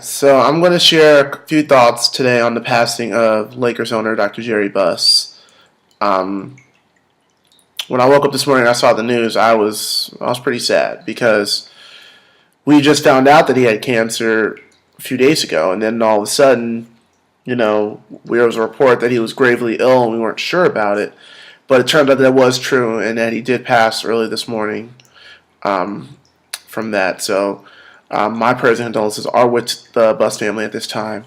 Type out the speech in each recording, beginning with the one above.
So I'm going to share a few thoughts today on the passing of Lakers owner Dr. Jerry Buss. Um, when I woke up this morning and I saw the news, I was pretty sad because we just found out that he had cancer a few days ago, and then all of a sudden, there was a report that he was gravely ill, and we weren't sure about it. But it turned out that it was true, and that he did pass early this morning from that. So my prayers and condolences are with the Buss family at this time.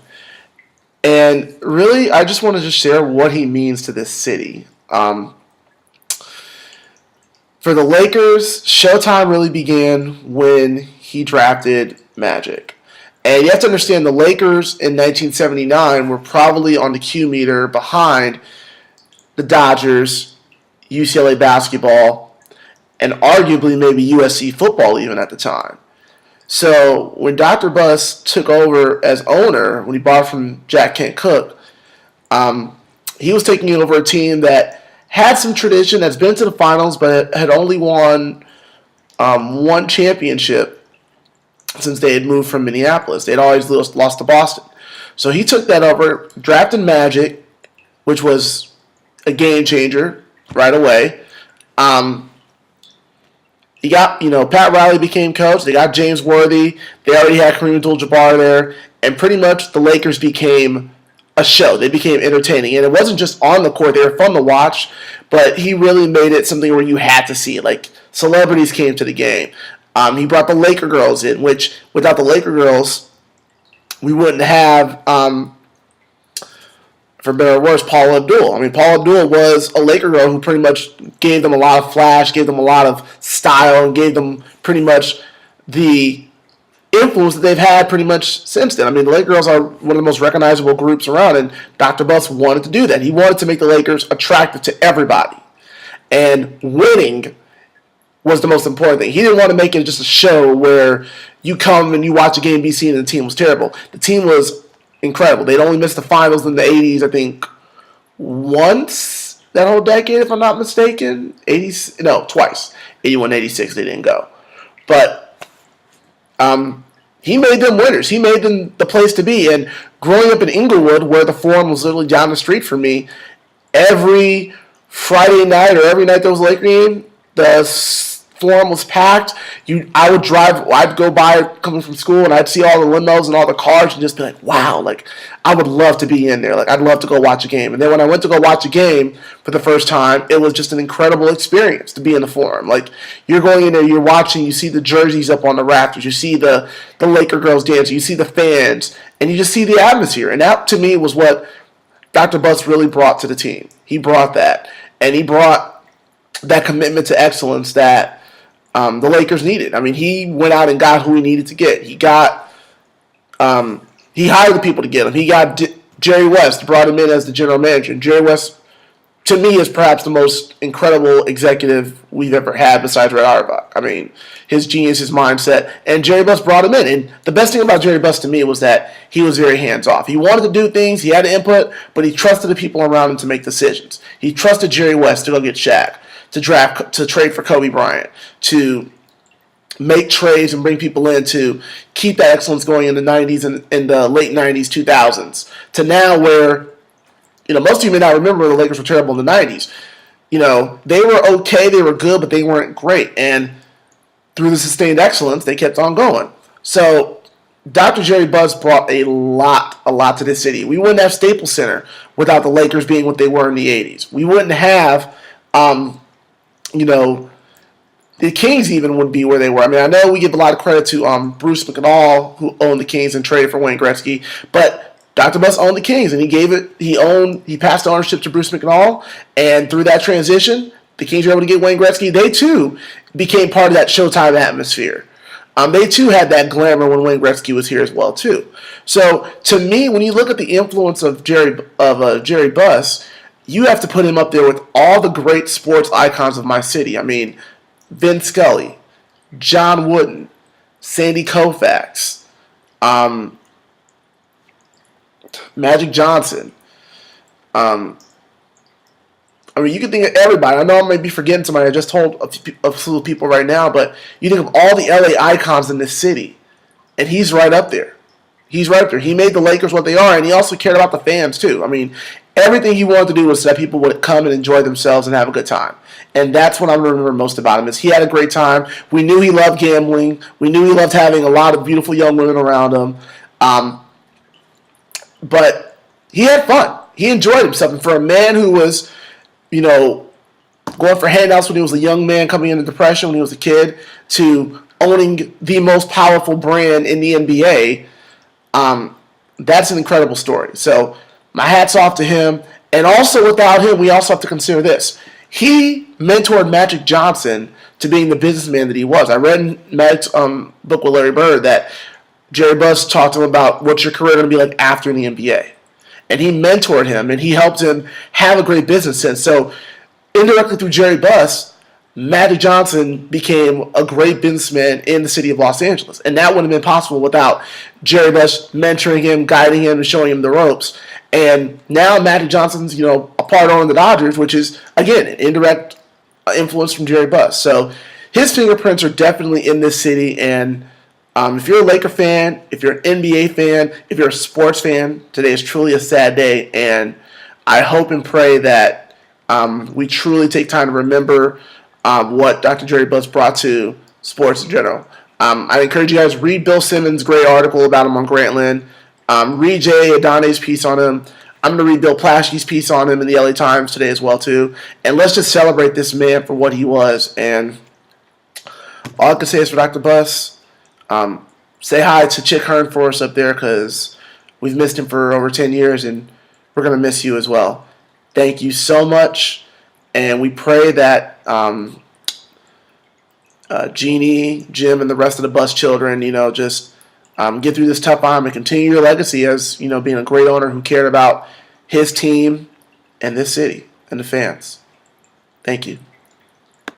And really, I just wanted to share what he means to this city. For the Lakers, Showtime really began when he drafted Magic. And you have to understand the Lakers in 1979 were probably on the Q meter behind the Dodgers, UCLA basketball, and arguably maybe USC football even at the time. So when Dr. Buss took over as owner, when he bought from Jack Kent Cooke, he was taking over a team that had some tradition, that's been to the finals, but had only won one championship since they had moved from Minneapolis. They'd always lost to Boston. So he took that over, drafted Magic, which was a game changer right away. He got, Pat Riley became coach. They got James Worthy. They already had Kareem Abdul-Jabbar there. And pretty much the Lakers became a show. They became entertaining. And it wasn't just on the court. They were fun to watch. But he really made it something where you had to see it. Like, celebrities came to the game. He brought the Laker girls in, which without the Laker girls, we wouldn't have, for better or worse, Paula Abdul. I mean, Paula Abdul was a Laker girl who pretty much gave them a lot of flash, gave them a lot of style, and gave them pretty much the influence that they've had pretty much since then. I mean, the Laker girls are one of the most recognizable groups around, and Dr. Buss wanted to do that. He wanted to make the Lakers attractive to everybody. And winning was the most important thing. He didn't want to make it just a show where you come and you watch a game, be seen, and the team was terrible. The team was incredible. They'd only missed the finals in the 80s, I think, once that whole decade, if I'm not mistaken. Twice. 81, 86, they didn't go. But he made them winners. He made them the place to be. And growing up in Inglewood, where the Forum was literally down the street from me, every Friday night or every night there was a Laker game, the Forum was packed. I'd go by coming from school, and I'd see all the limos and all the cars and just be like, wow, like, I would love to be in there. Like, I'd love to go watch a game. And then when I went to go watch a game for the first time, it was just an incredible experience to be in the Forum. Like, you're going in there, you're watching, you see the jerseys up on the rafters, you see the Laker girls dancing, you see the fans, and you just see the atmosphere. And that, to me, was what Dr. Buss really brought to the team. He brought that. And he brought that commitment to excellence that the Lakers needed. I mean, he went out and got who he needed to get. He hired the people to get him. He got Jerry West, brought him in as the general manager. And Jerry West, to me, is perhaps the most incredible executive we've ever had besides Red Auerbach. I mean, his genius, his mindset. And Jerry Buss brought him in. And the best thing about Jerry Buss to me was that he was very hands-off. He wanted to do things, he had input, but he trusted the people around him to make decisions. He trusted Jerry West to go get Shaq, to trade for Kobe Bryant, to make trades and bring people in to keep that excellence going in the 90s and in the late 90s, 2000s, to now where, most of you may not remember the Lakers were terrible in the 90s. They were okay, they were good, but they weren't great. And through the sustained excellence, they kept on going. So Dr. Jerry Buss brought a lot to this city. We wouldn't have Staples Center without the Lakers being what they were in the 80s. We wouldn't have the Kings even would be where they were. I mean, I know we give a lot of credit to Bruce McNall, who owned the Kings and traded for Wayne Gretzky, but Dr. Buss owned the Kings, and he passed the ownership to Bruce McNall, and through that transition, the Kings were able to get Wayne Gretzky. They too became part of that Showtime atmosphere. They too had that glamour when Wayne Gretzky was here as well too. So to me, when you look at the influence of Jerry Buss, you have to put him up there with all the great sports icons of my city. I mean, Vin Scully, John Wooden, Sandy Koufax, Magic Johnson. You can think of everybody. I know I may be forgetting somebody. I just told a few people right now, but you think of all the LA icons in this city, and he's right up there. He's right there. He made the Lakers what they are, and he also cared about the fans too. I mean, everything he wanted to do was that people would come and enjoy themselves and have a good time. And that's what I remember most about him is he had a great time. We knew he loved gambling. We knew he loved having a lot of beautiful young women around him. But he had fun. He enjoyed himself. And for a man who was, going for handouts when he was a young man coming into depression when he was a kid to owning the most powerful brand in the NBA, that's an incredible story. So my hat's off to him. And also without him, we also have to consider this. He mentored Magic Johnson to being the businessman that he was. I read in Magic's book with Larry Bird that Jerry Buss talked to him about what's your career going to be like after the NBA. And he mentored him, and he helped him have a great business sense. So indirectly through Jerry Buss, Magic Johnson became a great businessman in the city of Los Angeles. And that wouldn't have been possible without Jerry Buss mentoring him, guiding him, and showing him the ropes. And now Magic Johnson's, a part owner of the Dodgers, which is, again, an indirect influence from Jerry Buss. So his fingerprints are definitely in this city. And if you're a Laker fan, if you're an NBA fan, if you're a sports fan, today is truly a sad day. And I hope and pray that we truly take time to remember what Dr. Jerry Buss brought to sports in general. I encourage you guys to read Bill Simmons' great article about him on Grantland. Read Jay Adone's piece on him. I'm going to read Bill Plaschke's piece on him in the LA Times today as well, too. And let's just celebrate this man for what he was. And all I can say is for Dr. Buss, say hi to Chick Hearn for us up there because we've missed him for over 10 years, and we're going to miss you as well. Thank you so much. And we pray that Jeannie, Jim, and the rest of the Buss children, just get through this tough time and continue your legacy as, being a great owner who cared about his team and this city and the fans. Thank you.